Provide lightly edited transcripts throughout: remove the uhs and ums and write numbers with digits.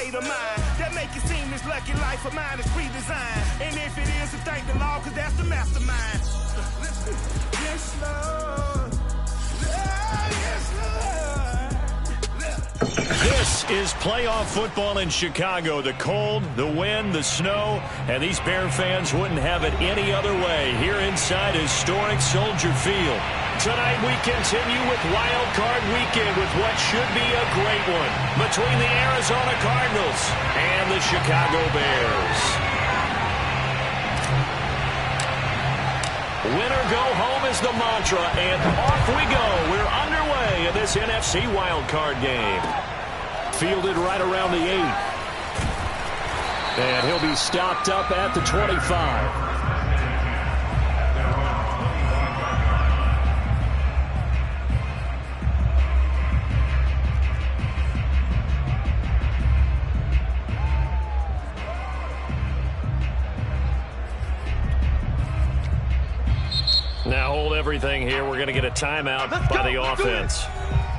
state of mind that make it seem this lucky life of mine is redesigned. And if it is, then thank the Lord, cause that's the mastermind. Yes, Lord. Yes, Lord. This is playoff football in Chicago. The cold, the wind, the snow, and these Bear fans wouldn't have it any other way here inside historic Soldier Field. Tonight we continue with Wild Card Weekend with what should be a great one between the Arizona Cardinals and the Chicago Bears. Winner go home is the mantra, and off we go. We're underway in this NFC Wild Card game. Fielded right around the 8. And he'll be stopped up at the 25. Now hold everything here. We're going to get a timeout by the offense.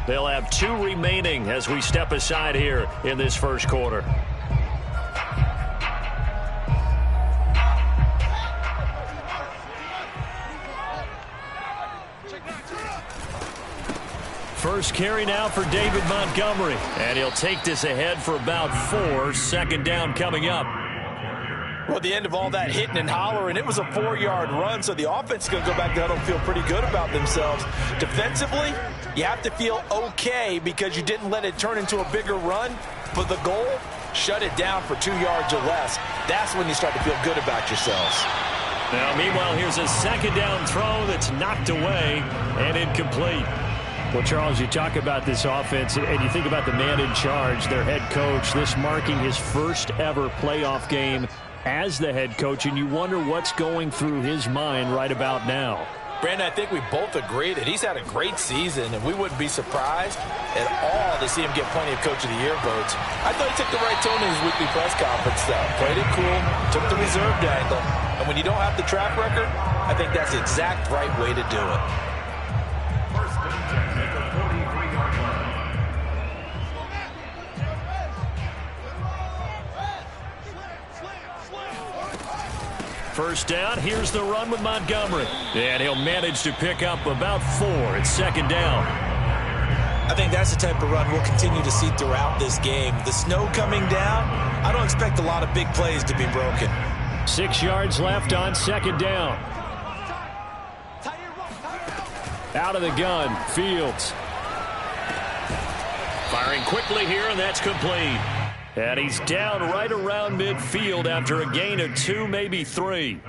They'll have 2 remaining as we step aside here in this first quarter. First carry now for David Montgomery. And he'll take this ahead for about 4. Second down coming up. Well, at the end of all that hitting and hollering, it was a 4-yard run, so the offense is going to go back to huddle and feel pretty good about themselves. Defensively, you have to feel okay because you didn't let it turn into a bigger run. But the goal, shut it down for 2 yards or less. That's when you start to feel good about yourselves. Now, meanwhile, here's a second down throw that's knocked away and incomplete. Well, Charles, you talk about this offense, and you think about the man in charge, their head coach, this marking his first ever playoff game as the head coach, and you wonder what's going through his mind right about now. Brandon, I think we both agree that he's had a great season, and we wouldn't be surprised at all to see him get plenty of Coach of the Year votes. I thought he took the right tone in his weekly press conference, though. Played it cool, took the reserved angle, and when you don't have the track record, I think that's the exact right way to do it. First down, here's the run with Montgomery. And he'll manage to pick up about 4. It's second down. I think that's the type of run we'll continue to see throughout this game. The snow coming down, I don't expect a lot of big plays to be broken. 6 yards left on second down. Out of the gun, Fields. Firing quickly here, and that's complete. And he's down right around midfield after a gain of 2, maybe 3.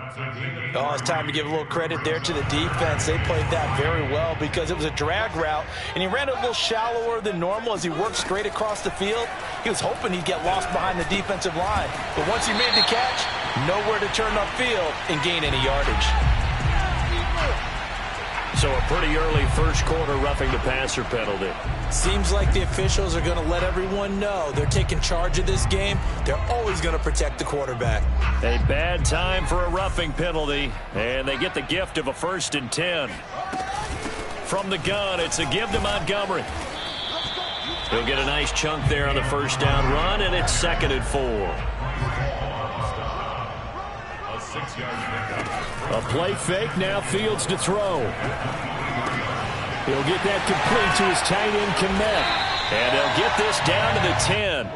Oh, it's time to give a little credit there to the defense. They played that very well because it was a drag route, and he ran it a little shallower than normal as he worked straight across the field. He was hoping he'd get lost behind the defensive line. But once he made the catch, nowhere to turn upfield and gain any yardage. So a pretty early first quarter roughing the passer penalty. Seems like the officials are going to let everyone know they're taking charge of this game. They're always going to protect the quarterback. A bad time for a roughing penalty, and they get the gift of a 1st and 10. From the gun, it's a give to Montgomery. He'll get a nice chunk there on the first down run, and it's 2nd and 4. A play fake, now Fields to throw. He'll get that complete to his tight end, Kmet. And he'll get this down to the 10.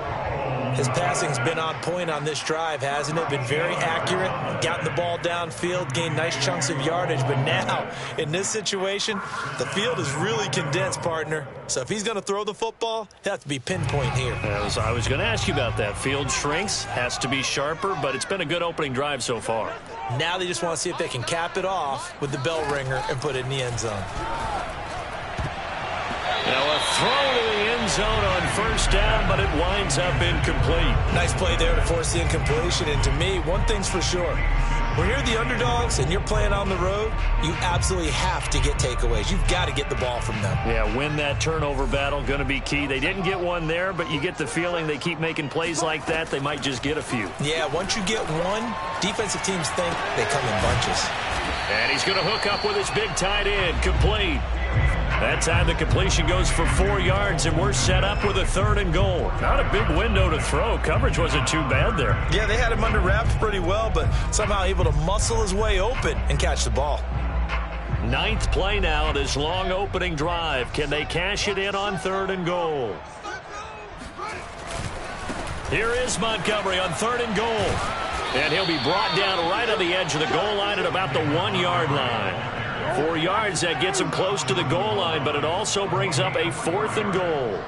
His passing's been on point on this drive, hasn't it? Been very accurate, gotten the ball downfield, gained nice chunks of yardage. But now, in this situation, the field is really condensed, partner. So if he's going to throw the football, he'll have to be pinpoint here. I was going to ask you about that. Field shrinks, has to be sharper, but it's been a good opening drive so far. Now they just want to see if they can cap it off with the bell ringer and put it in the end zone. Now a throw to the end zone on first down, but it winds up incomplete. Nice play there to force the incompletion. And to me, one thing's for sure. When you're the underdogs and you're playing on the road, you absolutely have to get takeaways. You've got to get the ball from them. Yeah, win that turnover battle, going to be key. They didn't get one there, but you get the feeling they keep making plays like that, they might just get a few. Yeah, once you get one, defensive teams think they come in bunches. And he's going to hook up with his big tight end, complete. That time the completion goes for 4 yards, and we're set up with a 3rd and goal. Not a big window to throw. Coverage wasn't too bad there. Yeah, they had him under wraps pretty well, but somehow able to muscle his way open and catch the ball. 9th play now, this long opening drive. Can they cash it in on 3rd and goal? Here is Montgomery on 3rd and goal. And he'll be brought down right on the edge of the goal line at about the 1-yard line. 4 yards, that gets him close to the goal line, but it also brings up a 4th and goal.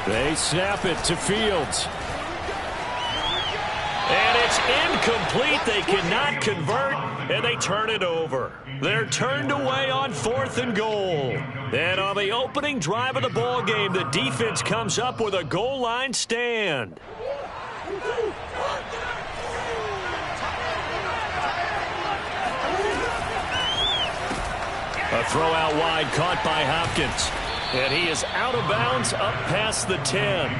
They snap it to Fields. And it's incomplete. They cannot convert, and they turn it over. They're turned away on 4th and goal. And on the opening drive of the ball game, the defense comes up with a goal line stand. A throw out wide caught by Hopkins. And he is out of bounds up past the 10.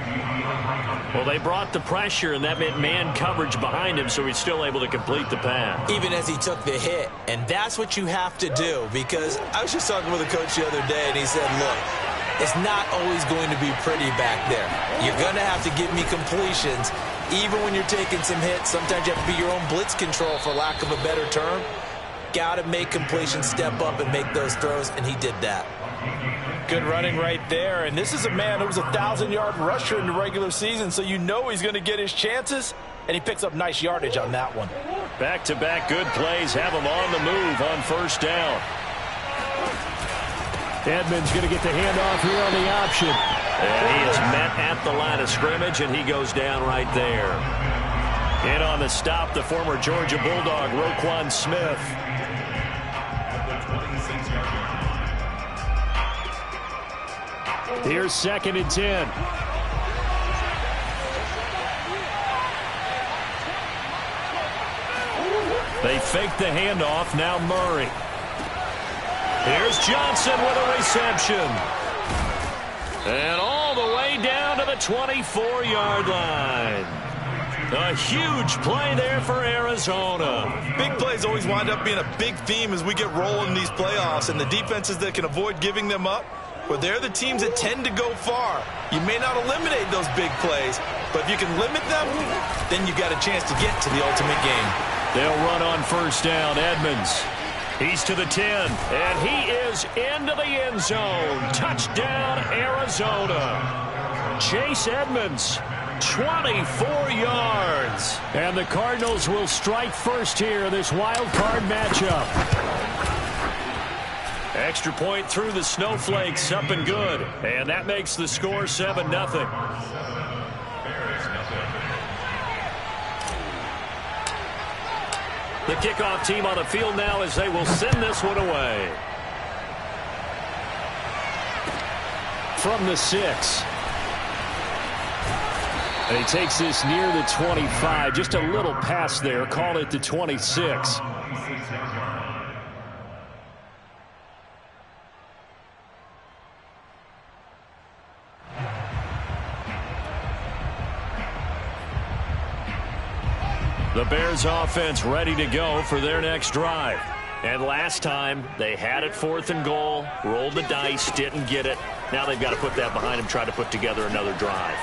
Well, they brought the pressure, and that meant man coverage behind him, so he's still able to complete the pass. Even as he took the hit, and that's what you have to do, because I was just talking with a coach the other day, and he said, look, it's not always going to be pretty back there. You're going to have to give me completions, even when you're taking some hits. Sometimes you have to be your own blitz control, for lack of a better term. Got to make completions, step up, and make those throws, and he did that. Good running right there, and this is a man who was a 1,000-yard rusher in the regular season, so you know he's going to get his chances, and he picks up nice yardage on that one. Back-to-back good plays have him on the move on 1st down. Edmonds going to get the handoff here on the option. And he is met at the line of scrimmage, and he goes down right there. In on the stop, the former Georgia Bulldog, Roquan Smith. Here's 2nd and 10. They fake the handoff. Now Murray. Here's Johnson with a reception. And all the way down to the 24-yard line. A huge play there for Arizona. Big plays always wind up being a big theme as we get rolling in these playoffs, and the defenses that can avoid giving them up, well, they're the teams that tend to go far. You may not eliminate those big plays, but if you can limit them, then you got a chance to get to the ultimate game. They'll run on 1st down. Edmonds. He's to the 10, and he is into the end zone. Touchdown, Arizona. Chase Edmonds, 24 yards. And the Cardinals will strike first here in this wild card matchup. Extra point through the snowflakes, up and good. And that makes the score 7-0. The kickoff team on the field now as they will send this one away. From the 6. And he takes this near the 25. Just a little pass there. Call it the 26. The Bears offense ready to go for their next drive. And last time, they had it 4th and goal, rolled the dice, didn't get it. Now they've got to put that behind them, try to put together another drive.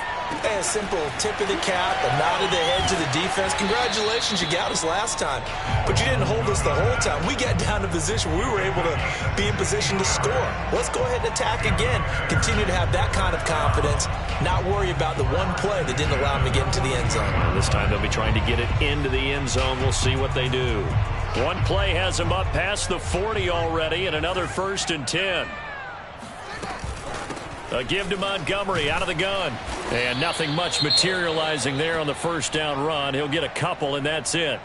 A simple tip of the cap, a nod of the head to the defense. Congratulations, you got us last time. But you didn't hold us the whole time. We got down to position where we were able to be in position to score. Let's go ahead and attack again. Continue to have that kind of confidence. Not worry about the one play that didn't allow them to get into the end zone. And this time they'll be trying to get it into the end zone. We'll see what they do. One play has them up past the 40 already, and another 1st and 10. A give to Montgomery out of the gun. And nothing much materializing there on the 1st down run. He'll get a couple, and that's it.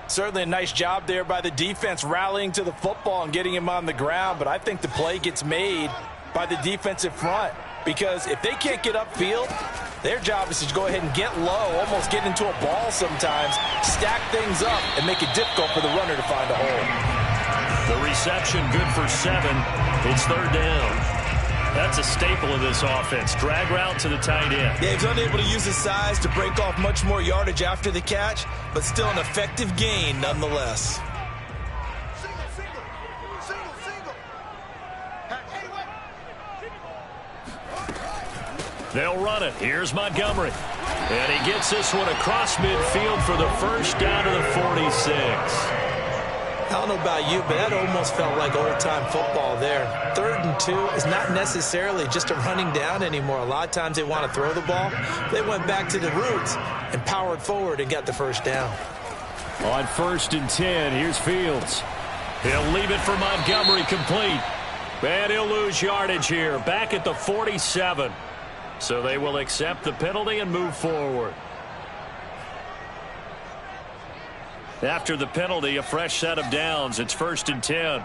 Certainly a nice job there by the defense rallying to the football and getting him on the ground. But I think the play gets made by the defensive front. Because if they can't get upfield, their job is to go ahead and get low, almost get into a ball sometimes, stack things up, and make it difficult for the runner to find a hole. The reception good for 7. It's 3rd down. That's a staple of this offense. Drag route to the tight end. Yeah, he's unable to use his size to break off much more yardage after the catch, but still an effective gain nonetheless. They'll run it. Here's Montgomery. And he gets this one across midfield for the first down to the 46. I don't know about you, but that almost felt like old-time football there. 3rd and 2 is not necessarily just a running down anymore. A lot of times they want to throw the ball. They went back to the roots and powered forward and got the first down. On 1st and 10, here's Fields. He'll leave it for Montgomery complete. And he'll lose yardage here. Back at the 47. So they will accept the penalty and move forward. After the penalty, a fresh set of downs. It's 1st and 10.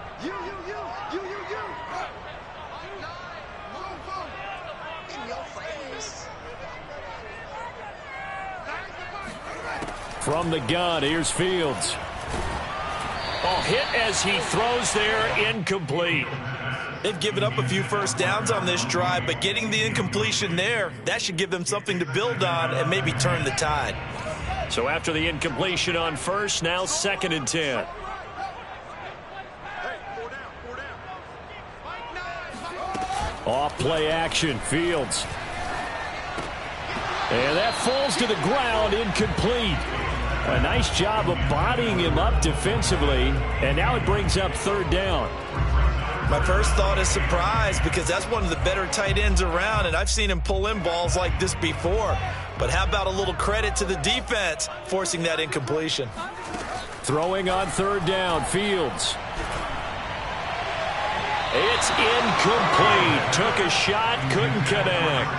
From the gun, here's Fields. Oh, hit as he throws there, incomplete. They've given up a few first downs on this drive, but getting the incompletion there, that should give them something to build on and maybe turn the tide. So after the incompletion on 1st, now 2nd and 10. Off play action, Fields. And that falls to the ground, incomplete. A nice job of bodying him up defensively, and now it brings up 3rd down. My first thought is surprise, because that's one of the better tight ends around, and I've seen him pull in balls like this before. But how about a little credit to the defense forcing that incompletion? Throwing on 3rd down, Fields. It's incomplete. Took a shot, couldn't connect.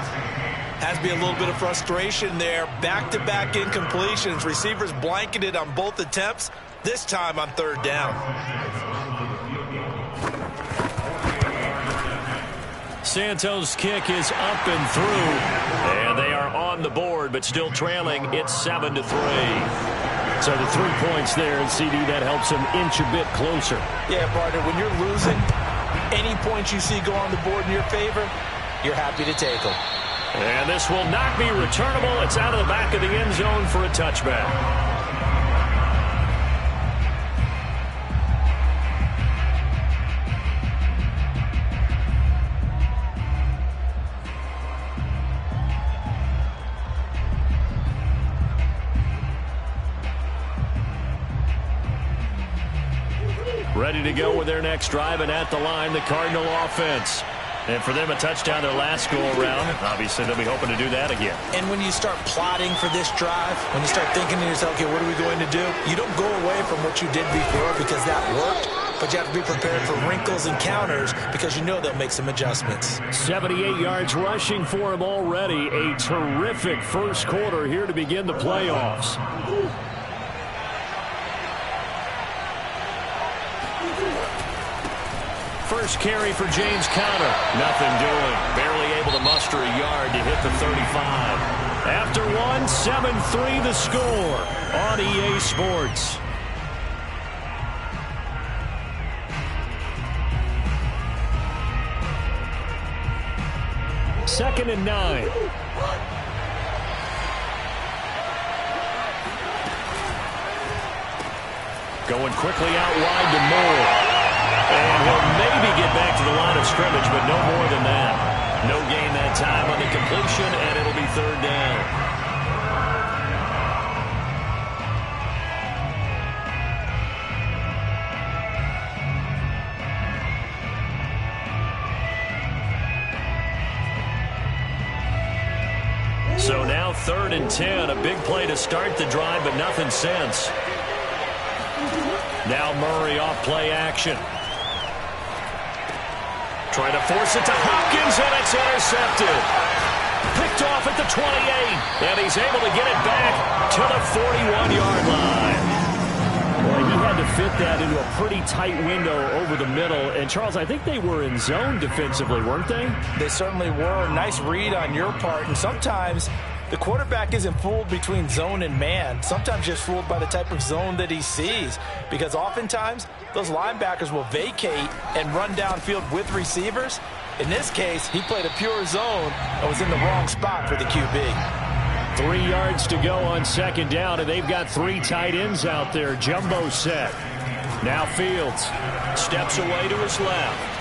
Has to be a little bit of frustration there. Back-to-back incompletions. Receivers blanketed on both attempts, this time on 3rd down. Santos' kick is up and through, and they are on the board, but still trailing. It's 7-3. So the 3 points there, and CD, that helps them inch a bit closer. Yeah, partner, when you're losing, any points you see go on the board in your favor, you're happy to take them. And this will not be returnable. It's out of the back of the end zone for a touchback. Ready to go with their next drive, and at the line, the Cardinal offense. And for them, a touchdown their last go-around. Obviously, they'll be hoping to do that again. And when you start plotting for this drive, when you start thinking to yourself, okay, what are we going to do? You don't go away from what you did before because that worked, but you have to be prepared for wrinkles and counters because you know they'll make some adjustments. 78 yards rushing for him already. A terrific first quarter here to begin the playoffs. First carry for James Conner. Nothing doing. Barely able to muster a yard to hit the 35. After one, 7-3 the score on EA Sports. Second and 9. Going quickly out wide to Moore. And he'll maybe get back to the line of scrimmage, but no more than that. No gain that time on the completion, and it'll be 3rd down. So now 3rd and 10. A big play to start the drive, but nothing since. Now Murray off play action. Trying to force it to Hopkins, and it's intercepted. Picked off at the 28, and he's able to get it back to the 41-yard line. Boy, he had to fit that into a pretty tight window over the middle. And, Charles, I think they were in zone defensively, weren't they? They certainly were. Nice read on your part. And sometimes the quarterback isn't fooled between zone and man. Sometimes just fooled by the type of zone that he sees. Because oftentimes, those linebackers will vacate and run downfield with receivers. In this case, he played a pure zone and was in the wrong spot for the QB. 3 yards to go on second down, and they've got 3 tight ends out there. Jumbo set. Now Fields steps away to his left.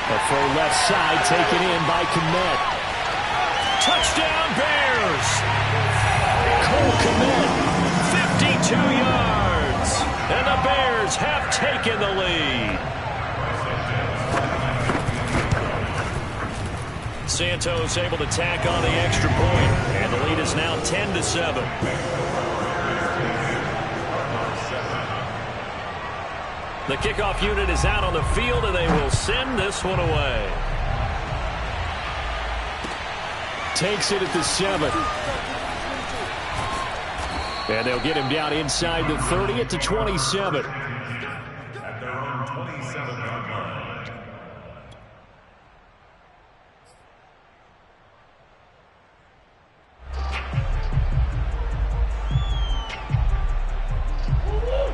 A throw left side taken in by Kmet. Touchdown Bears! Cole Kmet, 52 yards. And the Bears have taken the lead. Santos able to tack on the extra point, and the lead is now 10-7. The kickoff unit is out on the field, and they will send this one away. Takes it at the 7. And they'll get him down inside the 30 at the 27. At their own 27-yard line.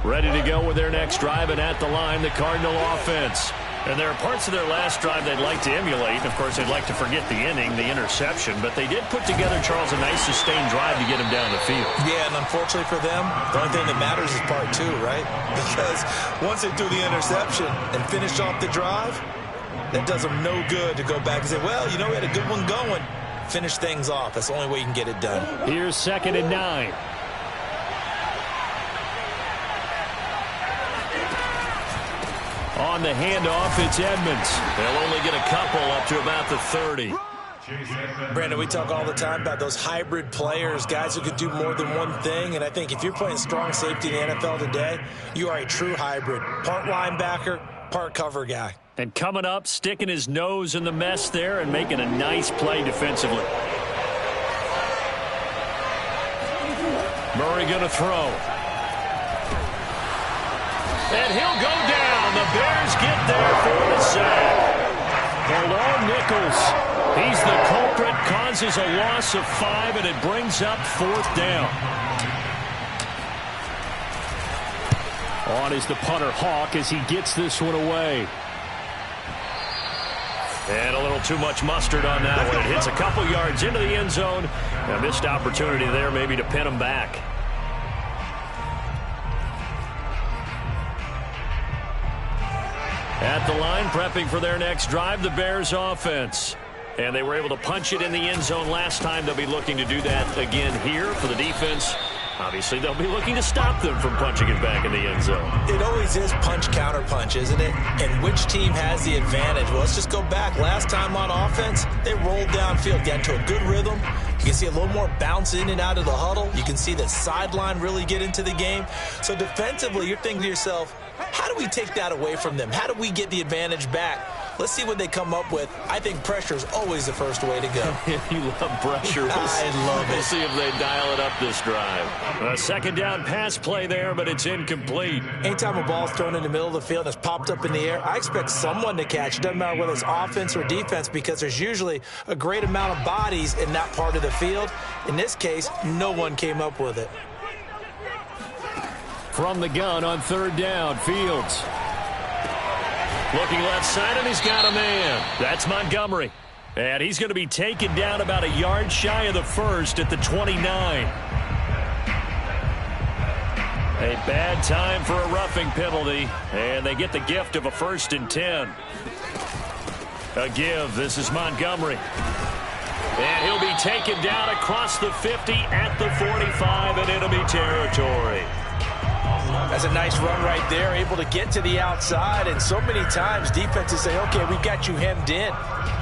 Ready to go with their next drive, and at the line, the Cardinal offense. And there are parts of their last drive they'd like to emulate. Of course, they'd like to forget the inning, the interception. But they did put together, Charles, a nice sustained drive to get him down the field. Yeah, and unfortunately for them, the only thing that matters is part 2, right? Because once they threw the interception and finished off the drive, that does them no good to go back and say, well, you know, we had a good one going. Finish things off. That's the only way you can get it done. Here's 2nd and 9. On the handoff, it's Edmonds. They'll only get a couple up to about the 30. Brandon, we talk all the time about those hybrid players, guys who could do more than one thing. And I think if you're playing strong safety in the NFL today, you are a true hybrid. Part linebacker, part cover guy. And coming up, sticking his nose in the mess there and making a nice play defensively. Murray going to throw. And he'll go down. The Bears get there for the sack. Hold on, Nichols. He's the culprit, causes a loss of 5, and it brings up 4th down. On is the punter, Hawk, as he gets this one away. And a little too much mustard on that one. It hits a couple yards into the end zone. A missed opportunity there maybe to pin him back. At the line, prepping for their next drive, the Bears offense. And they were able to punch it in the end zone last time. They'll be looking to do that again here for the defense. Obviously, they'll be looking to stop them from punching it back in the end zone. It always is punch-counter-punch, isn't it? And which team has the advantage? Well, let's just go back. Last time on offense, they rolled downfield, got into a good rhythm. You can see a little more bounce in and out of the huddle. You can see the sideline really get into the game. So defensively, you're thinking to yourself, how do we take that away from them? How do we get the advantage back? Let's see what they come up with. I think pressure is always the first way to go. You love pressure. I love it. We'll see if they dial it up this drive. A 2nd down pass play there, but it's incomplete. Anytime a ball's thrown in the middle of the field that's popped up in the air, I expect someone to catch it. Doesn't matter whether it's offense or defense, because there's usually a great amount of bodies in that part of the field. In this case, no one came up with it. From the gun on 3rd down, Fields. Looking left side, and he's got a man. That's Montgomery. And he's going to be taken down about a yard shy of the 1st at the 29. A bad time for a roughing penalty, and they get the gift of a 1st and 10. A give. This is Montgomery. And he'll be taken down across the 50 at the 45 in enemy territory. That's a nice run right there, able to get to the outside. And so many times defenses say, okay, we got you hemmed in.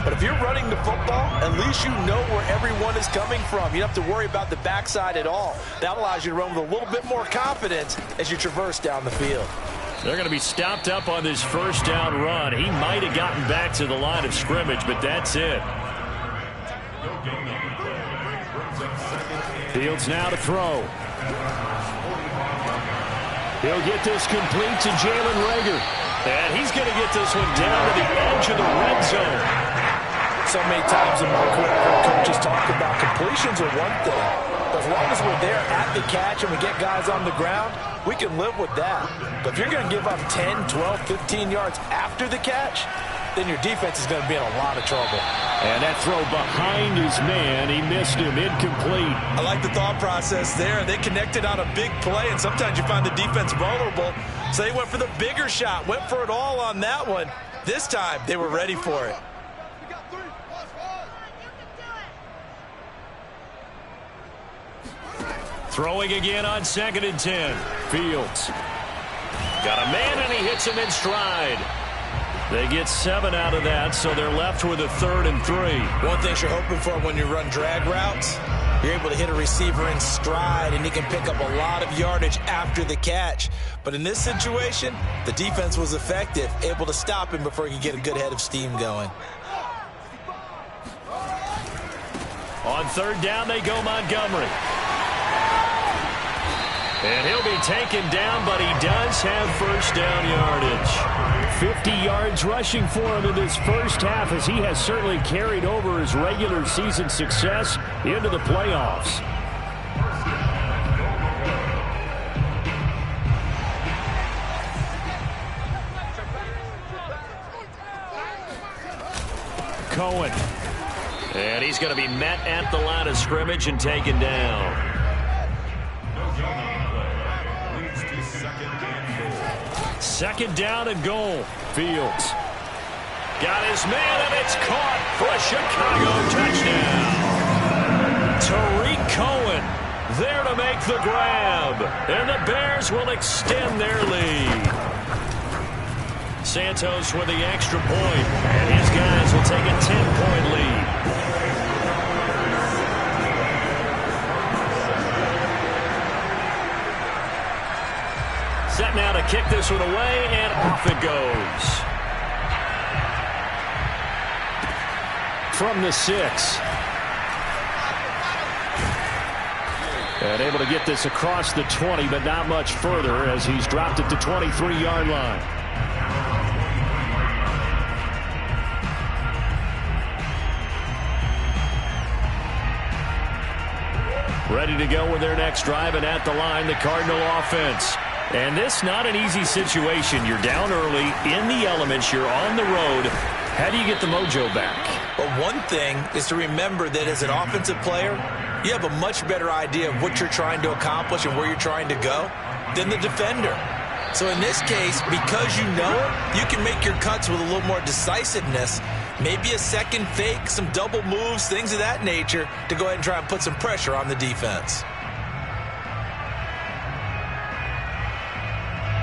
But if you're running the football, at least you know where everyone is coming from. You don't have to worry about the backside at all. That allows you to run with a little bit more confidence as you traverse down the field. They're going to be stopped up on this 1st down run. He might have gotten back to the line of scrimmage, but that's it. Fields now to throw. He'll get this complete to Jalen Reagor. And he's going to get this one down to the edge of the red zone. So many times in my career, coaches talk about completions are one thing. But as long as we're there at the catch and we get guys on the ground, we can live with that. But if you're going to give up 10, 12, 15 yards after the catch, then your defense is going to be in a lot of trouble. And that throw behind his man, he missed him, incomplete. I like the thought process there. They connected on a big play, and sometimes you find the defense vulnerable. So they went for the bigger shot, went for it all on that one. This time, they were ready for it. Throwing again on 2nd and 10. Fields. Got a man, and he hits him in stride. They get 7 out of that, so they're left with a 3rd and 3. One thing you're hoping for when you run drag routes, you're able to hit a receiver in stride, and he can pick up a lot of yardage after the catch. But in this situation, the defense was effective, able to stop him before he could get a good head of steam going. On 3rd down, they go Montgomery. And he'll be taken down, but he does have 1st down yardage. 50 yards rushing for him in this first half, as he has certainly carried over his regular season success into the playoffs. Cohen. And he's going to be met at the line of scrimmage and taken down. 2nd down and goal. Fields. Got his man, and it's caught for a Chicago touchdown. Tariq Cohen there to make the grab. And the Bears will extend their lead. Santos with the extra point, and his guys will take a 10-point lead. Set now to kick this one away, and off it goes. From the 6. And able to get this across the 20, but not much further as he's dropped it to 23-yard line. Ready to go with their next drive, and at the line, the Cardinal offense. And this not an easy situation. You're down early, in the elements, you're on the road. How do you get the mojo back? Well, one thing is to remember that as an offensive player, you have a much better idea of what you're trying to accomplish and where you're trying to go than the defender. So in this case, because you know it, you can make your cuts with a little more decisiveness, maybe a second fake, some double moves, things of that nature, to go ahead and try and put some pressure on the defense.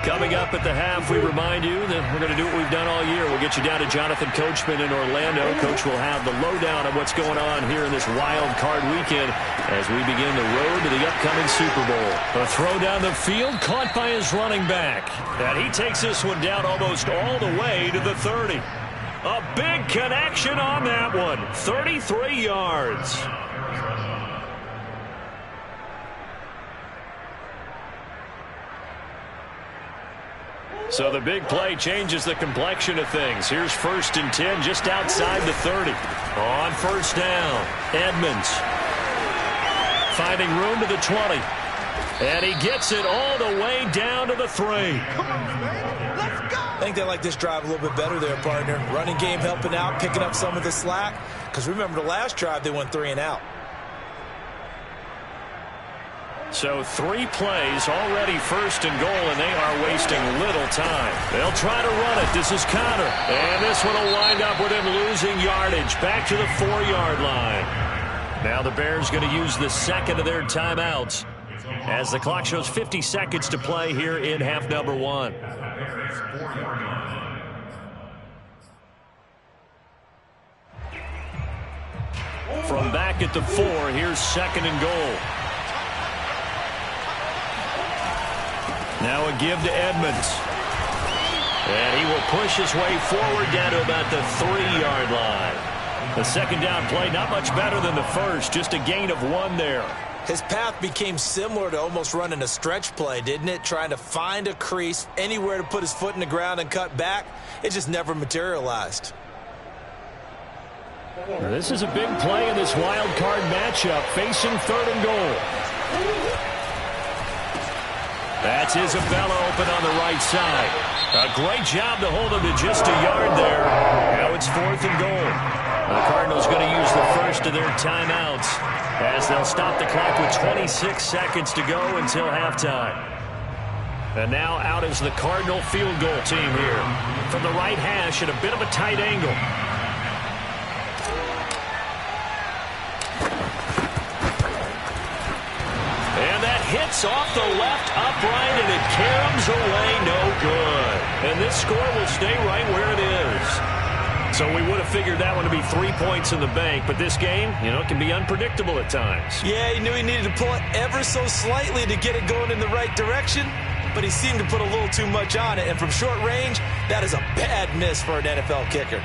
Coming up at the half, we remind you that we're going to do what we've done all year. We'll get you down to Jonathan Coachman in Orlando. Coach will have the lowdown of what's going on here in this wild card weekend as we begin the road to the upcoming Super Bowl. A throw down the field, caught by his running back. And he takes this one down almost all the way to the 30. A big connection on that one. 33 yards. So the big play changes the complexion of things. Here's 1st and 10 just outside the 30. On 1st down, Edmonds finding room to the 20. And he gets it all the way down to the 3. Come on, man. Let's go. I think they like this drive a little bit better there, partner. Running game helping out, picking up some of the slack. Because remember the last drive, they went 3 and out. So 3 plays, already 1st and goal, and they are wasting little time. They'll try to run it. This is Connor. And this one will wind up with him losing yardage back to the 4-yard line. Now the Bears going to use the second of their timeouts as the clock shows 50 seconds to play here in half number 1. From back at the 4, here's 2nd and goal. Now a give to Edmonds. And he will push his way forward down to about the 3-yard line. The 2nd down play, not much better than the first, just a gain of 1 there. His path became similar to almost running a stretch play, didn't it? Trying to find a crease, anywhere to put his foot in the ground and cut back. It just never materialized. This is a big play in this wild card matchup, facing 3rd and goal. That's Isabella open on the right side. A great job to hold him to just a yard there. Now it's 4th and goal. The Cardinals going to use the first of their timeouts as they'll stop the clock with 26 seconds to go until halftime. And now out is the Cardinal field goal team here. From the right hash at a bit of a tight angle. And that hits off the left upright, and it caroms away no good. And this score will stay right where it is. So we would have figured that one to be 3 points in the bank, but this game, it can be unpredictable at times. Yeah, he knew he needed to pull it ever so slightly to get it going in the right direction, but he seemed to put a little too much on it, and from short range, that is a bad miss for an NFL kicker.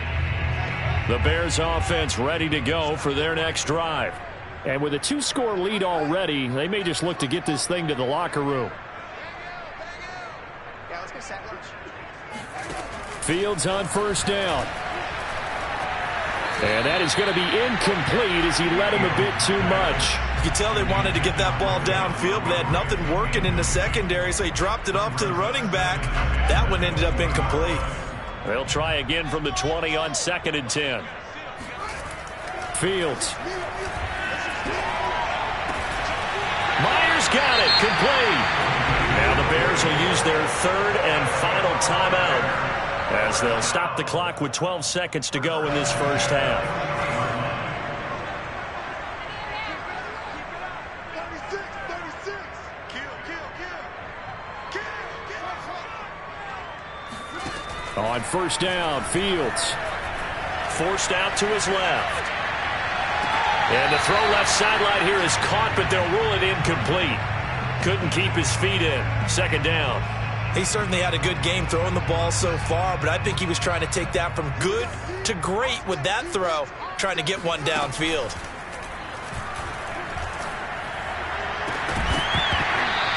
The Bears offense ready to go for their next drive. And with a 2-score lead already, they may just look to get this thing to the locker room. Yeah, let's go set lunch. Fields on first down. And that is going to be incomplete as he led him a bit too much. You can tell they wanted to get that ball downfield, but they had nothing working in the secondary, so he dropped it off to the running back. That one ended up incomplete. They'll try again from the 20 on 2nd and 10. Fields. Myers got it, complete. Now the Bears will use their 3rd and final timeout as they'll stop the clock with 12 seconds to go in this first half. 36. Kill. On first down, Fields forced out to his left. And the throw left sideline here is caught, but they'll rule it incomplete. Couldn't keep his feet in. 2nd down. He certainly had a good game throwing the ball so far, but I think he was trying to take that from good to great with that throw, trying to get one downfield.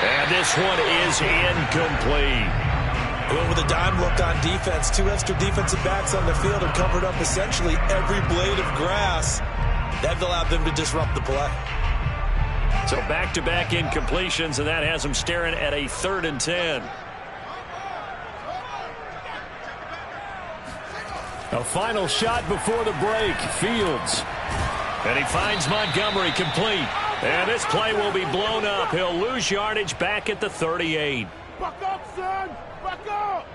And this one is incomplete. Went with a dime look on defense. 2 extra defensive backs on the field and covered up essentially every blade of grass. That allowed them to disrupt the play. So back-to-back incompletions, and that has them staring at a 3rd and 10. A final shot before the break. Fields. And he finds Montgomery complete. And this play will be blown up. He'll lose yardage back at the 38. Back up, son! Back up!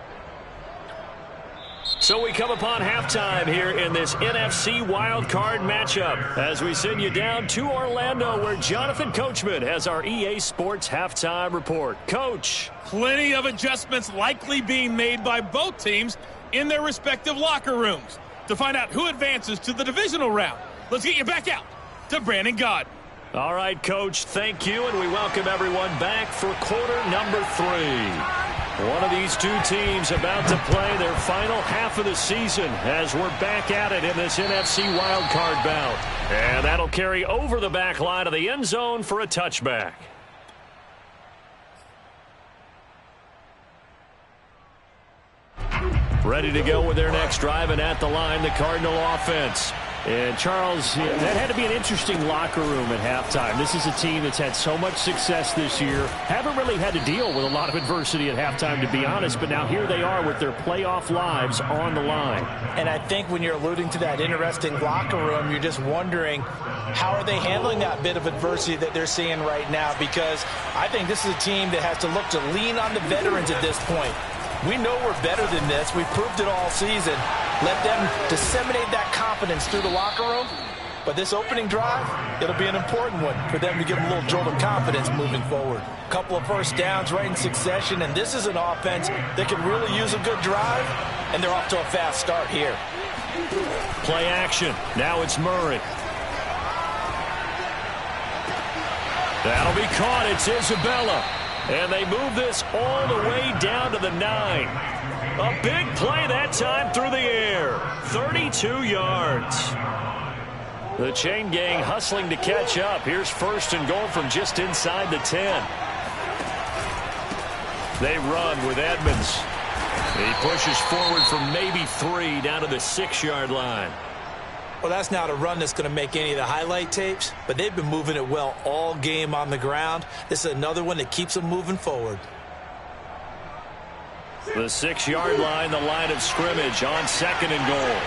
So we come upon halftime here in this NFC wildcard matchup as we send you down to Orlando where Jonathan Coachman has our EA Sports halftime report. Coach. Plenty of adjustments likely being made by both teams in their respective locker rooms. To find out who advances to the divisional round, let's get you back out to Brandon Gaudin. All right, Coach, thank you, and we welcome everyone back for quarter number 3. One of these two teams about to play their final half of the season as we're back at it in this NFC wildcard bout. And that'll carry over the back line of the end zone for a touchback. Ready to go with their next drive, and at the line, the Cardinal offense. And, Charles, that had to be an interesting locker room at halftime. This is a team that's had so much success this year. Haven't really had to deal with a lot of adversity at halftime, to be honest. But now here they are with their playoff lives on the line. And I think when you're alluding to that interesting locker room, you're just wondering how are they handling that bit of adversity that they're seeing right now? Because I think this is a team that has to look to lean on the veterans at this point. We know we're better than this. We've proved it all season. Let them disseminate that confidence through the locker room. But this opening drive, it'll be an important one for them to give them a little jolt of confidence moving forward. A couple of first downs right in succession, and this is an offense that can really use a good drive, and they're off to a fast start here. Play action. Now it's Murray. That'll be caught. It's Isabella. And they move this all the way down to the 9. A big play that time through the air. 32 yards. The chain gang hustling to catch up. Here's 1st and goal from just inside the 10. They run with Edmonds. He pushes forward from maybe 3 down to the 6-yard line. Well, that's not a run that's going to make any of the highlight tapes, but they've been moving it well all game on the ground. This is another one that keeps them moving forward. The 6-yard line, the line of scrimmage on 2nd and goal.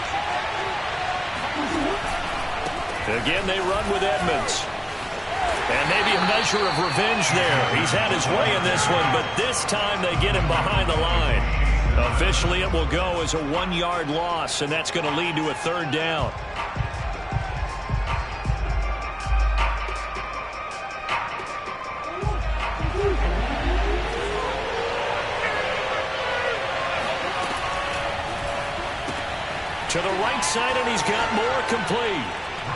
Again, they run with Edmonds. And maybe a measure of revenge there. He's had his way in this one, but this time they get him behind the line. Officially, it will go as a 1-yard loss, and that's going to lead to a 3rd down. To the right side, and he's got more complete.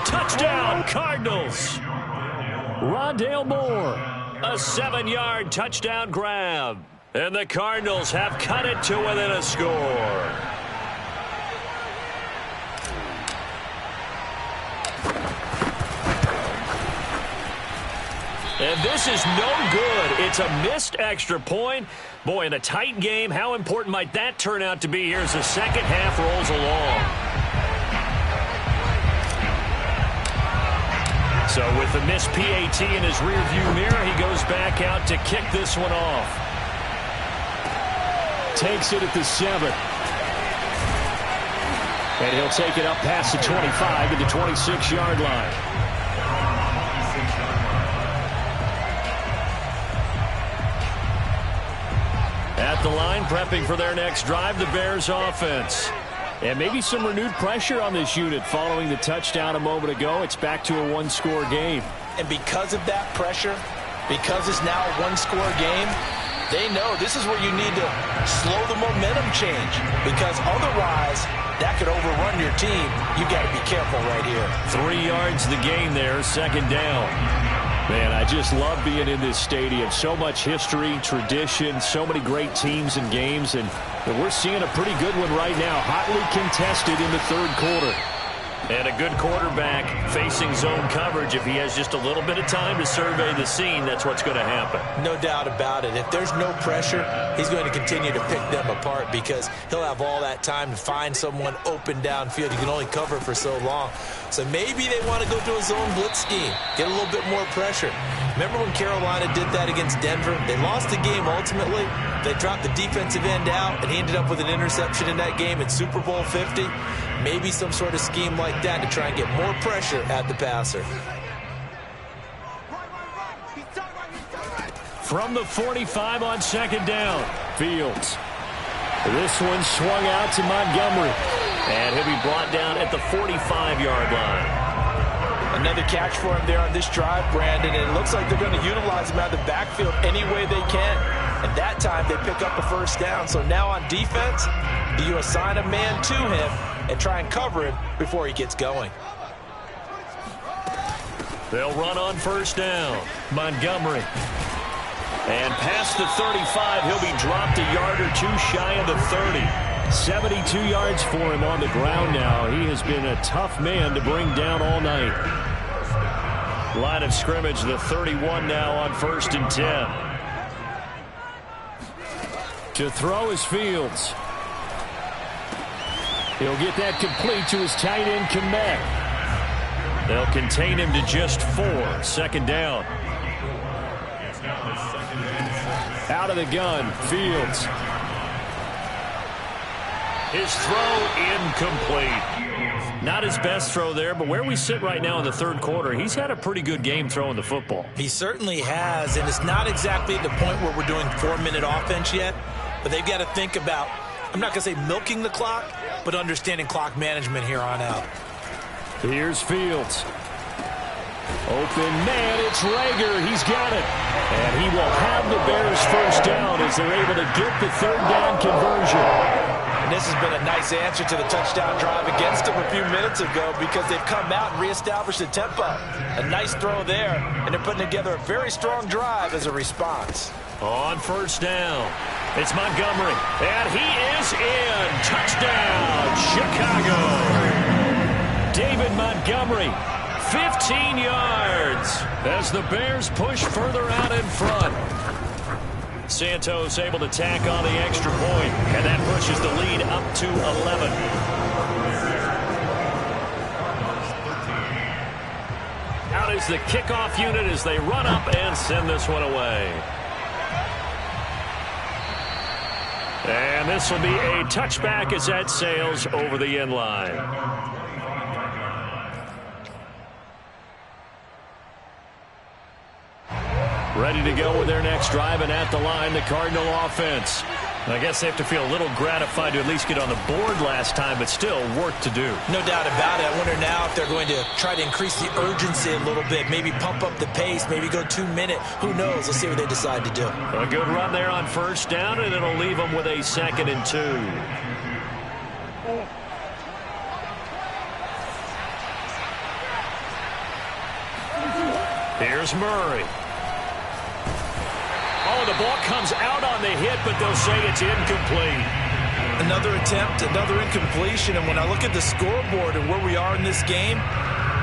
Touchdown, Cardinals. Rondale Moore, a 7-yard touchdown grab. And the Cardinals have cut it to within a score. And this is no good. It's a missed extra point. Boy, in a tight game, how important might that turn out to be here as the second half rolls along? So with the missed PAT in his rearview mirror, he goes back out to kick this one off. Takes it at the 7. And he'll take it up past the 25 to the 26-yard line. At the line, prepping for their next drive, the Bears offense. And maybe some renewed pressure on this unit following the touchdown a moment ago. It's back to a 1-score game. And because of that pressure, because it's now a 1-score game, they know this is where you need to slow the momentum change, because otherwise that could overrun your team. You got to be careful right here. 3 yards the gain there, 2nd down. Man, I just love being in this stadium. So much history, tradition, so many great teams and games, and we're seeing a pretty good one right now. Hotly contested in the 3rd quarter. And a good quarterback facing zone coverage. If he has just a little bit of time to survey the scene, that's what's going to happen. No doubt about it. If there's no pressure, he's going to continue to pick them apart because he'll have all that time to find someone open downfield. You can only cover for so long. So maybe they want to go to a zone blitz scheme, get a little bit more pressure. Remember when Carolina did that against Denver? They lost the game ultimately. They dropped the defensive end out, and he ended up with an interception in that game in Super Bowl 50. Maybe some sort of scheme like that to try and get more pressure at the passer. From the 45 on 2nd down, Fields. This one swung out to Montgomery. And he'll be brought down at the 45-yard line. Another catch for him there on this drive, Brandon. And it looks like they're going to utilize him out of the backfield any way they can. And that time they pick up a 1st down. So now on defense, do you assign a man to him and try and cover him before he gets going? They'll run on 1st down. Montgomery. And past the 35, he'll be dropped a yard or two shy of the 30. 72 yards for him on the ground now. He has been a tough man to bring down all night. Line of scrimmage, the 31 now on 1st and 10. To throw is Fields. He'll get that complete to his tight end, Kmet. They'll contain him to just 4. 2nd down. Out of the gun, Fields. His throw incomplete. Not his best throw there, but where we sit right now in the 3rd quarter, he's had a pretty good game throwing the football. He certainly has, and it's not exactly at the point where we're doing 4-minute offense yet, but they've got to think about, I'm not going to say milking the clock, but understanding clock management here on out. Here's Fields. Open man, it's Rager. He's got it. And he will have the Bears 1st down as they're able to get the 3rd down conversion. And this has been a nice answer to the touchdown drive against them a few minutes ago because they've come out and reestablished the tempo. A nice throw there, and they're putting together a very strong drive as a response. On 1st down, it's Montgomery, and he is in. Touchdown, Chicago. David Montgomery, 15 yards as the Bears push further out in front. Santos able to tack on the extra point, and that pushes the lead up to 11. Out is the kickoff unit as they run up and send this one away. And this will be a touchback as that sails over the end line. Ready to go with their next drive, and at the line, the Cardinal offense. I guess they have to feel a little gratified to at least get on the board last time, but still work to do. No doubt about it. I wonder now if they're going to try to increase the urgency a little bit, maybe pump up the pace, maybe go 2 minute. Who knows? Let's see what they decide to do. A good run there on first down, and it'll leave them with a 2nd and 2. Here's Murray. Oh, the ball comes out on the hit, but they'll say it's incomplete. Another attempt, another incompletion, and when I look at the scoreboard and where we are in this game,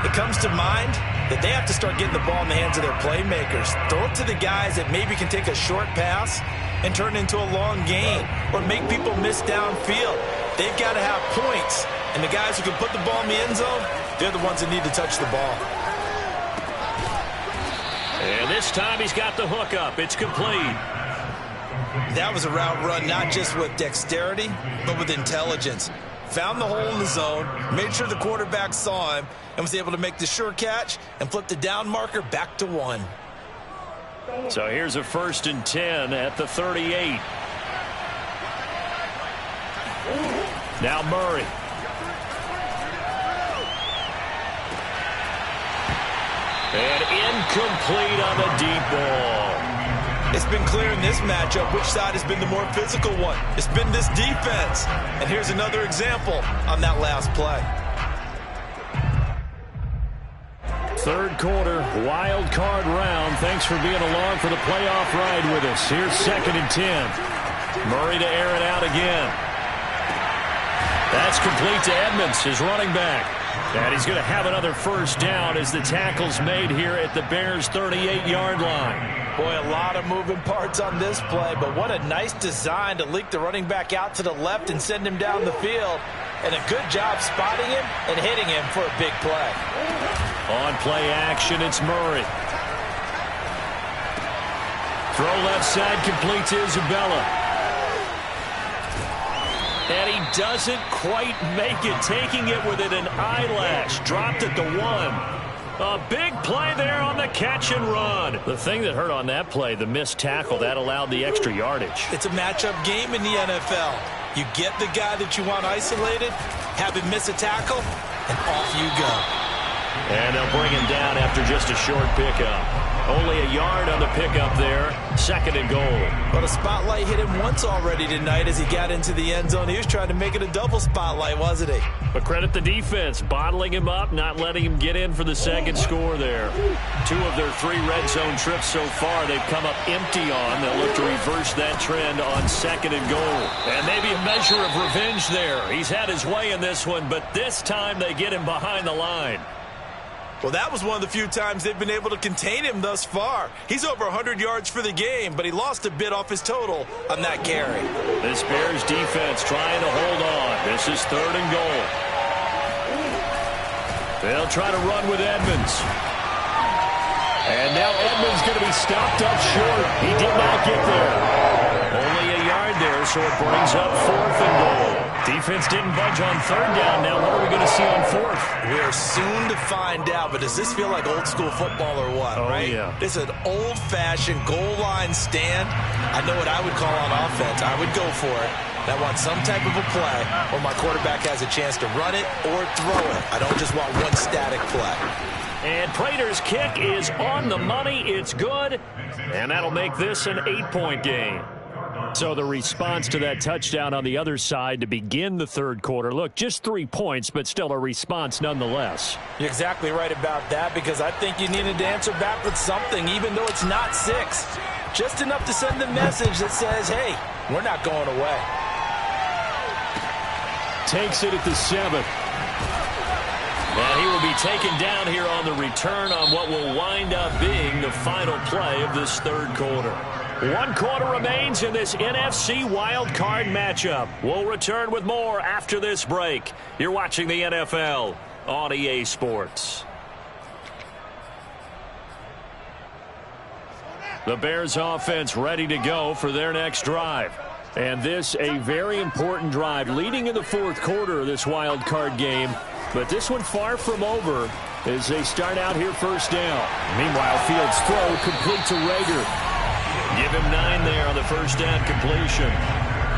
it comes to mind that they have to start getting the ball in the hands of their playmakers. Throw it to the guys that maybe can take a short pass and turn it into a long gain or make people miss downfield. They've got to have points, and the guys who can put the ball in the end zone, they're the ones that need to touch the ball. And this time he's got the hook up. It's complete. That was a route run not just with dexterity, but with intelligence. Found the hole in the zone, made sure the quarterback saw him, and was able to make the sure catch and flip the down marker back to 1. So here's a 1st and 10 at the 38. Now Murray. And incomplete on the deep ball. It's been clear in this matchup which side has been the more physical one. It's been this defense. And here's another example on that last play. 3rd quarter, wild card round. Thanks for being along for the playoff ride with us. Here's 2nd and 10. Murray to air it out again. That's complete to Edmonds, his running back. And he's going to have another 1st down as the tackle's made here at the Bears' 38-yard line. Boy, a lot of moving parts on this play, but what a nice design to leak the running back out to the left and send him down the field. And a good job spotting him and hitting him for a big play. On play action, it's Murray. Throw left side, complete to Isabella. And he doesn't quite make it, taking it within an eyelash. Dropped at the 1. A big play there on the catch and run. The thing that hurt on that play, the missed tackle, that allowed the extra yardage. It's a matchup game in the NFL. You get the guy that you want isolated, have him miss a tackle, and off you go. And they'll bring him down after just a short pickup. Only a yard on the pickup there. 2nd and goal. But a spotlight hit him once already tonight as he got into the end zone. He was trying to make it a double spotlight, wasn't he? But credit the defense, bottling him up, not letting him get in for the 2nd score there. 2 of their 3 red zone trips so far, they've come up empty on. They'll look to reverse that trend on 2nd and goal. And maybe a measure of revenge there. He's had his way in this one, but this time they get him behind the line. Well, that was one of the few times they've been able to contain him thus far. He's over 100 yards for the game, but he lost a bit off his total on that carry. This Bears defense trying to hold on. This is 3rd and goal. They'll try to run with Edmonds. And now Edmonds going to be stopped up short. He did not get there. Only a yard there, so it brings up 4th and goal. Defense didn't budge on 3rd down. Now what are we going to see on 4th? We are soon to find out, but does this feel like old school football or what, right? Yeah. This is an old-fashioned goal line stand. I know what I would call on offense. I would go for it. I want some type of a play where my quarterback has a chance to run it or throw it. I don't just want one static play. And Prater's kick is on the money. It's good. And that'll make this an 8-point game. So the response to that touchdown on the other side to begin the 3rd quarter. Look, just 3 points, but still a response nonetheless. You're exactly right about that, because I think you needed to answer back with something, even though it's not 6. Just enough to send the message that says, hey, we're not going away. Takes it at the 7th. And he will be taken down here on the return on what will wind up being the final play of this 3rd quarter. 1 quarter remains in this NFC wild card matchup. We'll return with more after this break. You're watching the NFL on EA Sports. The Bears offense ready to go for their next drive. And this a very important drive leading in the fourth quarter of this wild card game. But this one far from over as they start out here first down. Meanwhile, Fields' throw complete to Rager. Give him 9 there on the first down completion.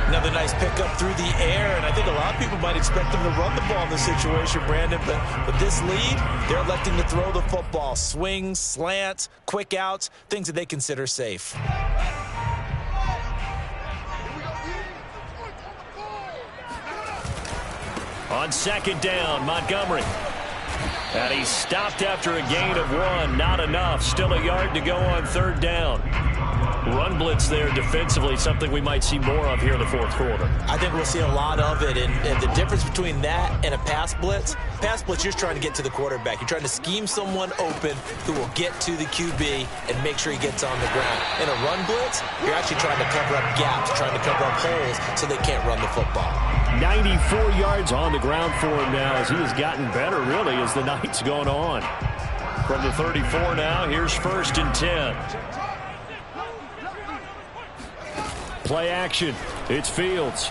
Another nice pickup through the air, and I think a lot of people might expect them to run the ball in this situation, Brandon, but with this lead, they're electing to throw the football. Swings, slants, quick outs, things that they consider safe. On second down, Montgomery. And he's stopped after a gain of 1. Not enough. Still a yard to go on third down. Run blitz there defensively, something we might see more of here in the fourth quarter. I think we'll see a lot of it, and the difference between that and a pass blitz, you're just trying to get to the quarterback. You're trying to scheme someone open who will get to the QB and make sure he gets on the ground. In a run blitz, you're actually trying to cover up gaps, trying to cover up holes so they can't run the football. 94 yards on the ground for him now as he has gotten better, really, as the night's gone on. From the 34 now, here's 1st and 10. Play action. It's Fields.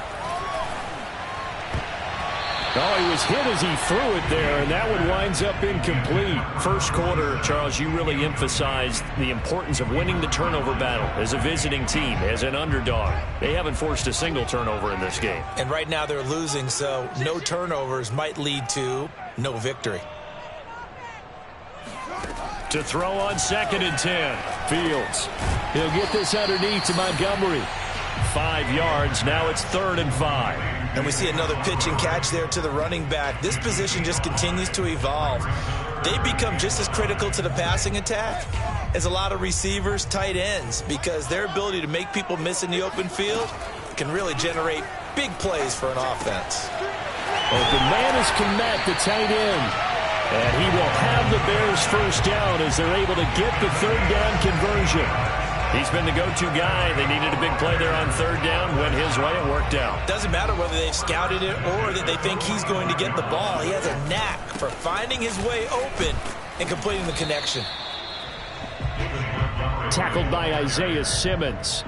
Oh, he was hit as he threw it there, and that one winds up incomplete. First quarter, Charles, you really emphasized the importance of winning the turnover battle as a visiting team, as an underdog. They haven't forced a single turnover in this game. And right now they're losing, so no turnovers might lead to no victory. To throw on 2nd and 10. Fields. He'll get this underneath to Montgomery. 5 yards. Now it's 3rd and 5. And we see another pitch and catch there to the running back. This position just continues to evolve. They become just as critical to the passing attack as a lot of receivers, tight ends, because their ability to make people miss in the open field can really generate big plays for an offense. Open man is Kmet, the tight end. And he will have the Bears first down as they're able to get the third down conversion. He's been the go-to guy. They needed a big play there on third down. Went his way. It worked out. Doesn't matter whether they've scouted it or that they think he's going to get the ball. He has a knack for finding his way open and completing the connection. Tackled by Isaiah Simmons.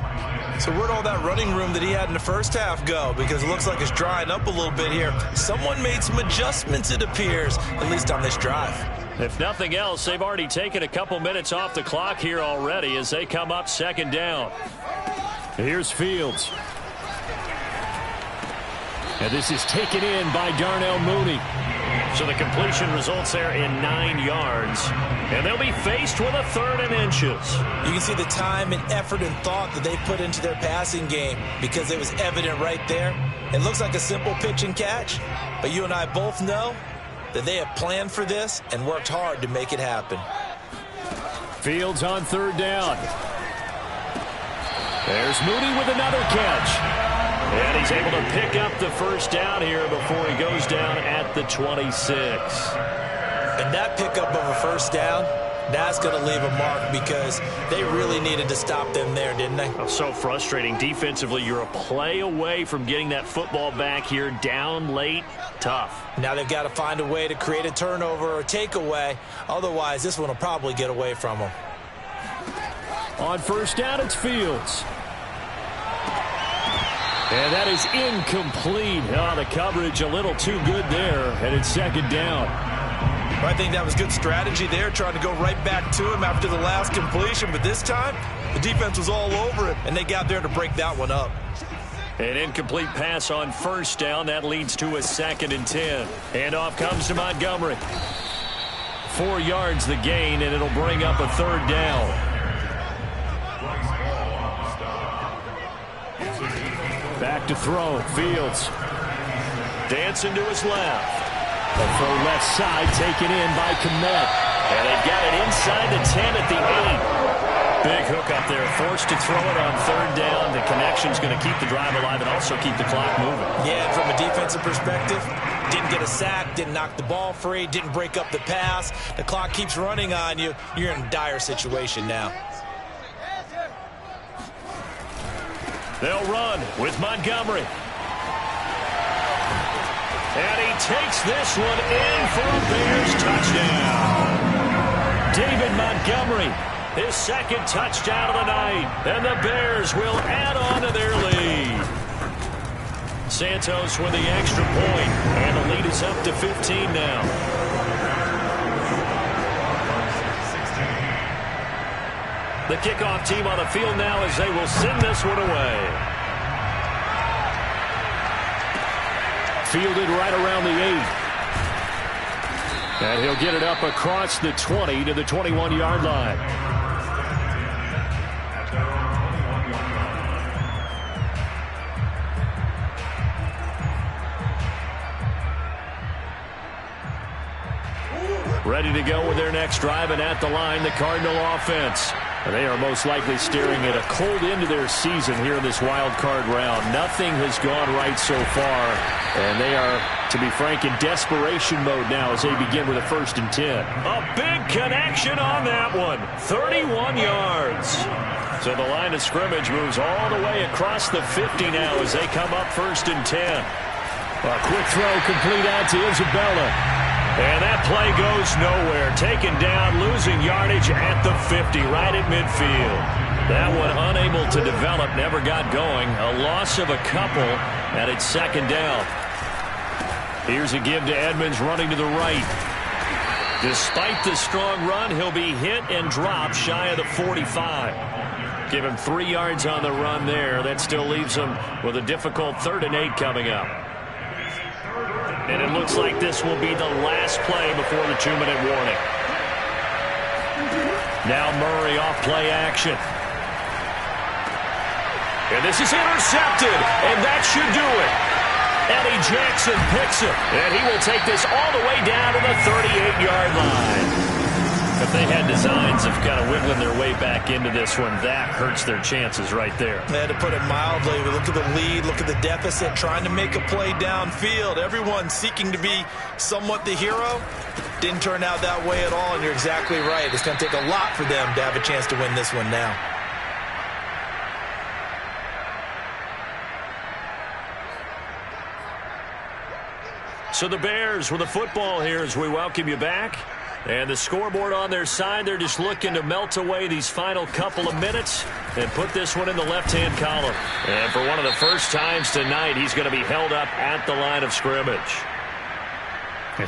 So where'd all that running room that he had in the first half go? Because it looks like it's drying up a little bit here. Someone made some adjustments, it appears, at least on this drive. If nothing else, they've already taken a couple minutes off the clock here already as they come up 2nd down. Here's Fields. And this is taken in by Darnell Mooney. So the completion results there in 9 yards. And they'll be faced with a 3rd and inches. You can see the time and effort and thought that they put into their passing game because it was evident right there. It looks like a simple pitch and catch, but you and I both know that they have planned for this and worked hard to make it happen. Fields on 3rd down. There's Mooney with another catch. And he's able to pick up the first down here before he goes down at the 26. And that pickup of a first down, that's going to leave a mark because they really needed to stop them there, didn't they? Oh, so frustrating. Defensively, you're a play away from getting that football back here down late. Tough. Now they've got to find a way to create a turnover or takeaway. Otherwise, this one will probably get away from them. On first down, it's Fields. And that is incomplete. Oh, the coverage a little too good there, and it's 2nd down. I think that was good strategy there, trying to go right back to him after the last completion. But this time, the defense was all over it, and they got there to break that one up. An incomplete pass on first down. That leads to a 2nd and 10. Handoff comes to Montgomery. 4 yards the gain, and it'll bring up a 3rd down. Back to throw. Fields. Dancing to his left. The throw left side taken in by Kmet. And they've got it inside the 10 at the 8. Big hook up there. Forced to throw it on 3rd down. The connection's going to keep the drive alive and also keep the clock moving. Yeah, from a defensive perspective, didn't get a sack, didn't knock the ball free, didn't break up the pass. The clock keeps running on you. You're in a dire situation now. They'll run with Montgomery. And he takes this one in for a Bears touchdown. David Montgomery, his 2nd touchdown of the night. And the Bears will add on to their lead. Santos with the extra point, and the lead is up to 15 now. The kickoff team on the field now as they will send this one away. Fielded right around the 8. And he'll get it up across the 20 to the 21-yard line. Ready to go with their next drive, and at the line, the Cardinal offense. They are most likely staring at a cold end to their season here in this wild card round. Nothing has gone right so far, and they are, to be frank, in desperation mode now as they begin with a 1st and 10. A big connection on that one. 31 yards. So the line of scrimmage moves all the way across the 50 now as they come up 1st and 10. A quick throw complete out to Isabella. And that play goes nowhere. Taken down, losing yardage at the 50, right at midfield. That one unable to develop, never got going. A loss of a couple, and it's 2nd down. Here's a give to Edmonds running to the right. Despite the strong run, he'll be hit and dropped shy of the 45. Give him 3 yards on the run there. That still leaves him with a difficult 3rd and 8 coming up. And it looks like this will be the last play before the 2-minute warning. Now Murray off play action. And this is intercepted, and that should do it. Eddie Jackson picks it, and he will take this all the way down to the 38-yard line. If they had designs of kind of wiggling their way back into this one, that hurts their chances right there. They had to put it mildly. Look at the lead, look at the deficit, trying to make a play downfield. Everyone seeking to be somewhat the hero. Didn't turn out that way at all, and you're exactly right. It's going to take a lot for them to have a chance to win this one now. So the Bears with the football here as we welcome you back. And the scoreboard on their side, they're just looking to melt away these final couple of minutes and put this one in the left-hand column. And for one of the first times tonight, he's going to be held up at the line of scrimmage.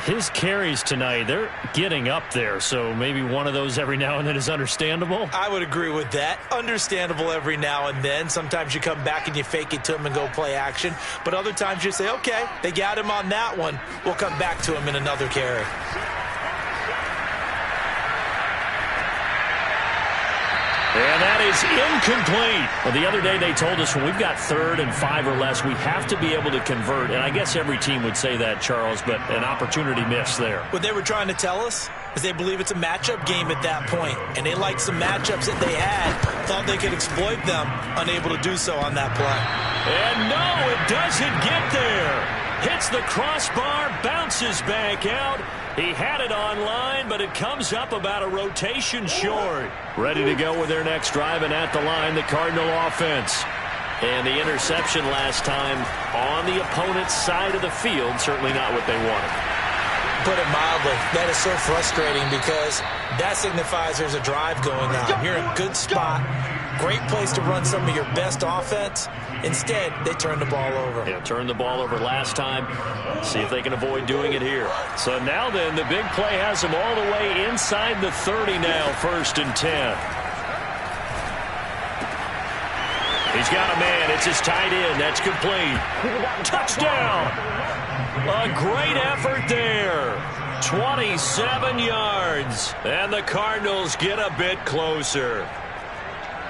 His carries tonight, they're getting up there, so maybe one of those every now and then is understandable. I would agree with that. Understandable every now and then. Sometimes you come back and you fake it to him and go play action. But other times you say, okay, they got him on that one. We'll come back to him in another carry. And that is incomplete. Well, the other day they told us when we've got 3rd and 5 or less, we have to be able to convert. And I guess every team would say that, Charles, but an opportunity missed there. What they were trying to tell us is they believe it's a matchup game at that point. And they liked some matchups that they had, thought they could exploit them, unable to do so on that play. And no, it doesn't get there. Hits the crossbar, bounces back out. He had it online, but it comes up about a rotation short. Ready to go with their next drive, and at the line, the Cardinal offense. And the interception last time on the opponent's side of the field, certainly not what they wanted. Put it mildly, that is so frustrating because that signifies there's a drive going on. You're in a good spot, great place to run some of your best offense. Instead, they turned the ball over. Yeah, turned the ball over last time. See if they can avoid doing it here. So now then, the big play has them all the way inside the 30 now, 1st and 10. He's got a man. It's his tight end. That's complete. Touchdown. A great effort there. 27 yards. And the Cardinals get a bit closer.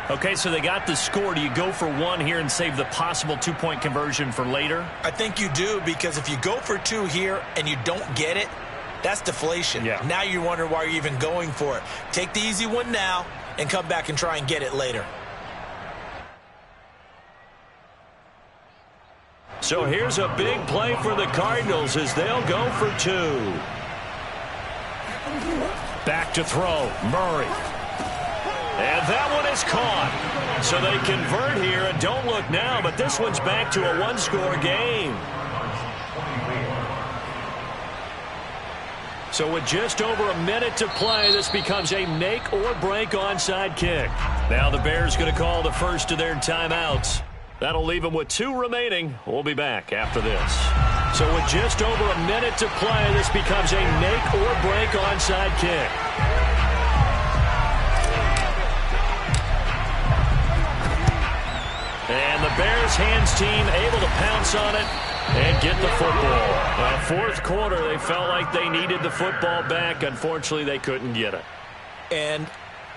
Okay, so they got the score. Do you go for one here and save the possible 2-point conversion for later? I think you do, because if you go for 2 here and you don't get it, that's deflation. Yeah. Now you wonder why you're even going for it. Take the easy one now and come back and try and get it later. So here's a big play for the Cardinals as they'll go for 2. Back to throw, Murray. And that one is caught. So they convert here, and don't look now, but this one's back to a 1-score game. So with just over a minute to play, this becomes a make-or-break onside kick. Now the Bears going to call the first of their timeouts. That'll leave them with 2 remaining. We'll be back after this. So with just over a minute to play, this becomes a make-or-break onside kick. And the Bears hands team able to pounce on it and get the football. Fourth quarter, they felt like they needed the football back. Unfortunately, they couldn't get it. And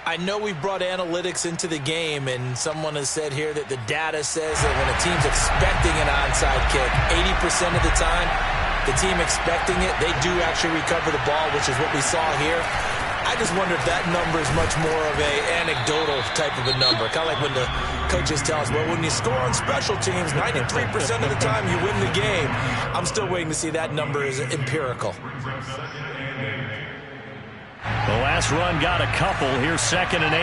I know we've brought analytics into the game, and someone has said here that the data says that when a team's expecting an onside kick, 80% of the time, the team expecting it, they do actually recover the ball, which is what we saw here. I just wonder if that number is much more of a anecdotal type of a number. Kind of like when the coaches tell us, well, when you score on special teams, 93% of the time you win the game. I'm still waiting to see that number is empirical. The last run got a couple. Here's 2nd and 8.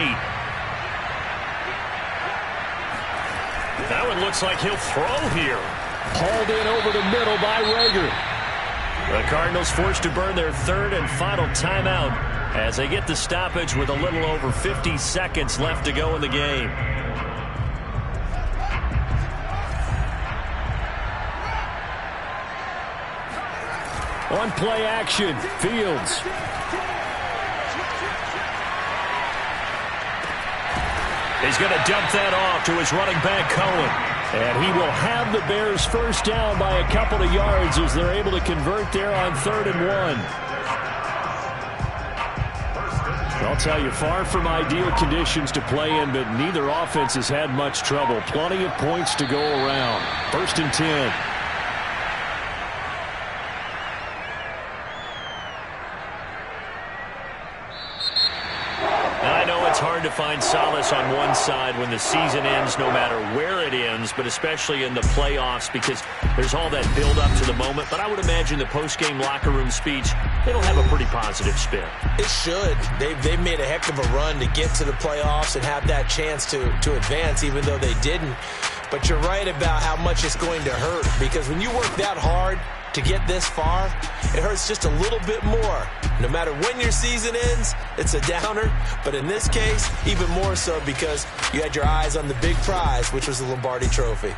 That one looks like he'll throw here. Hauled in over the middle by Rager. The Cardinals forced to burn their 3rd and final timeout as they get the stoppage with a little over 50 seconds left to go in the game. On play action, Fields. He's going to dump that off to his running back, Cohen. And he will have the Bears first down by a couple of yards as they're able to convert there on 3rd and 1. I'll tell you, far from ideal conditions to play in, but neither offense has had much trouble. Plenty of points to go around. 1st and 10. It's hard to find solace on one side when the season ends, no matter where it ends, but especially in the playoffs because there's all that build-up to the moment. But I would imagine the post-game locker room speech, it'll have a pretty positive spin. It should. They've made a heck of a run to get to the playoffs and have that chance to advance, even though they didn't. But you're right about how much it's going to hurt because when you work that hard to get this far, it hurts just a little bit more. No matter when your season ends, it's a downer. But in this case, even more so because you had your eyes on the big prize, which was the Lombardi Trophy.